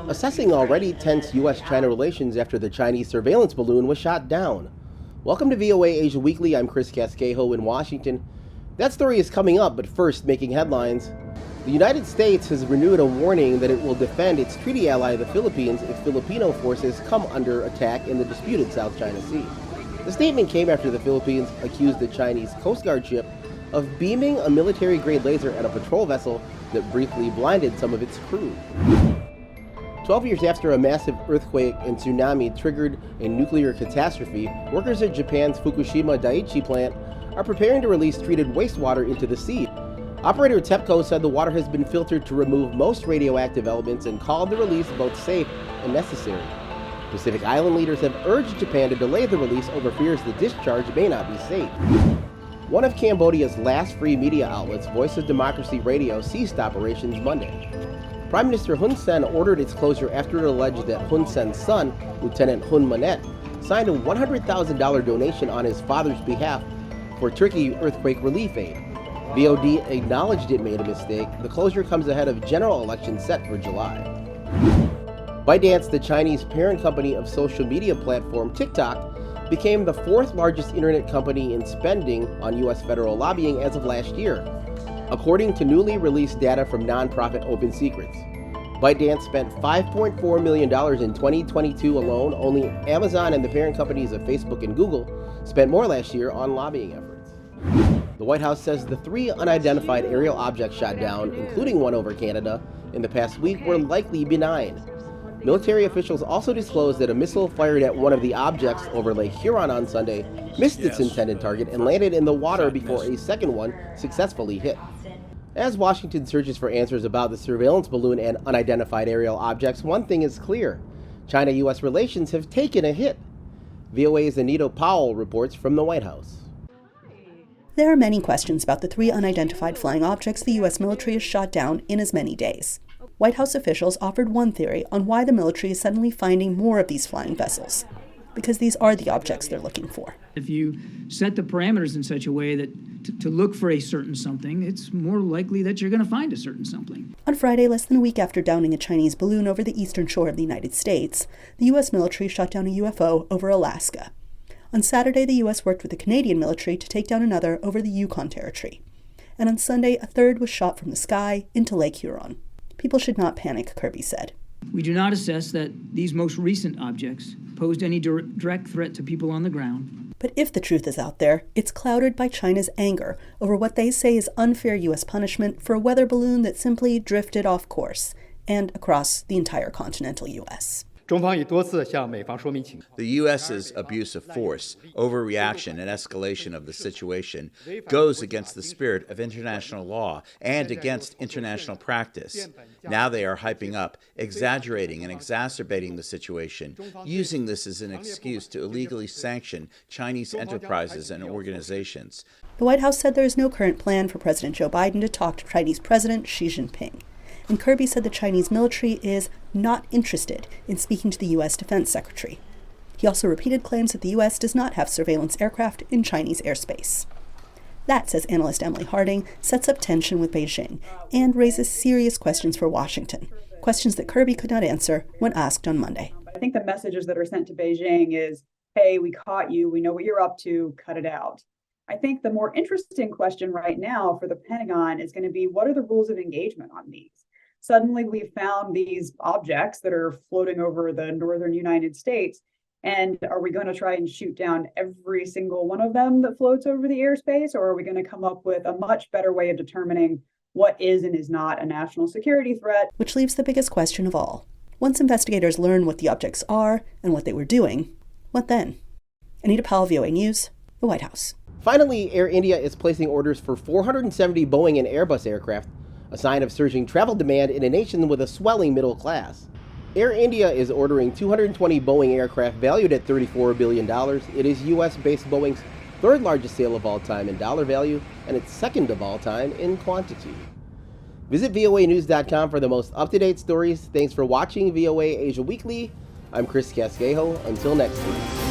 assessing already tense U.S.-China relations after the Chinese surveillance balloon was shot down. Welcome to VOA Asia Weekly. I'm Chris Casquejo in Washington. That story is coming up, but first, making headlines. The United States has renewed a warning that it will defend its treaty ally, the Philippines, if Filipino forces come under attack in the disputed South China Sea. The statement came after the Philippines accused the Chinese Coast Guard ship of beaming a military-grade laser at a patrol vessel that briefly blinded some of its crew. 12 years after a massive earthquake and tsunami triggered a nuclear catastrophe, workers at Japan's Fukushima Daiichi plant are preparing to release treated wastewater into the sea. Operator TEPCO said the water has been filtered to remove most radioactive elements and called the release both safe and necessary. Pacific Island leaders have urged Japan to delay the release over fears the discharge may not be safe. One of Cambodia's last free media outlets, Voice of Democracy Radio, ceased operations Monday. Prime Minister Hun Sen ordered its closure after it alleged that Hun Sen's son, Lieutenant Hun Manet, signed a $100,000 donation on his father's behalf for Turkey earthquake relief aid. VOD acknowledged it made a mistake. The closure comes ahead of general elections set for July. ByteDance, the Chinese parent company of social media platform TikTok, became the fourth largest internet company in spending on U.S. federal lobbying as of last year, according to newly released data from nonprofit Open Secrets. ByteDance spent $5.4 million in 2022 alone. Only Amazon and the parent companies of Facebook and Google spent more last year on lobbying efforts. The White House says the 3 unidentified aerial objects shot down, including one over Canada, in the past week were likely benign. Military officials also disclosed that a missile fired at one of the objects over Lake Huron on Sunday missed its intended target and landed in the water before a second one successfully hit. As Washington searches for answers about the surveillance balloon and unidentified aerial objects, one thing is clear: China-U.S. relations have taken a hit. VOA's Anita Powell reports from the White House. There are many questions about the 3 unidentified flying objects the U.S. military has shot down in as many days. White House officials offered one theory on why the military is suddenly finding more of these flying vessels, because these are the objects they're looking for. If you set the parameters in such a way that to look for a certain something, it's more likely that you're going to find a certain something. On Friday, less than a week after downing a Chinese balloon over the eastern shore of the United States, the U.S. military shot down a UFO over Alaska. On Saturday, the U.S. worked with the Canadian military to take down another over the Yukon Territory. And on Sunday, a third was shot from the sky into Lake Huron. People should not panic, Kirby said. We do not assess that these most recent objects posed any direct threat to people on the ground. But if the truth is out there, it's clouded by China's anger over what they say is unfair U.S. punishment for a weather balloon that simply drifted off course and across the entire continental U.S. The U.S.'s abuse of force, overreaction, and escalation of the situation goes against the spirit of international law and against international practice. Now they are hyping up, exaggerating, and exacerbating the situation, using this as an excuse to illegally sanction Chinese enterprises and organizations. The White House said there is no current plan for President Joe Biden to talk to Chinese President Xi Jinping. And Kirby said the Chinese military is not interested in speaking to the U.S. Defense Secretary. He also repeated claims that the U.S. does not have surveillance aircraft in Chinese airspace. That, says analyst Emily Harding, sets up tension with Beijing and raises serious questions for Washington, questions that Kirby could not answer when asked on Monday. I think the messages that are sent to Beijing is, hey, we caught you, we know what you're up to, cut it out. I think the more interesting question right now for the Pentagon is going to be, what are the rules of engagement on these? Suddenly we found these objects that are floating over the northern United States, and are we going to try and shoot down every single one of them that floats over the airspace, or are we going to come up with a much better way of determining what is and is not a national security threat? Which leaves the biggest question of all. Once investigators learn what the objects are and what they were doing, what then? Anita Powell, VOA News, the White House. Finally, Air India is placing orders for 470 Boeing and Airbus aircraft, a sign of surging travel demand in a nation with a swelling middle class. Air India is ordering 220 Boeing aircraft valued at $34 billion. It is U.S.-based Boeing's third largest sale of all time in dollar value and its second of all time in quantity. Visit voanews.com for the most up-to-date stories. Thanks for watching VOA Asia Weekly. I'm Chris Casquejo. Until next week.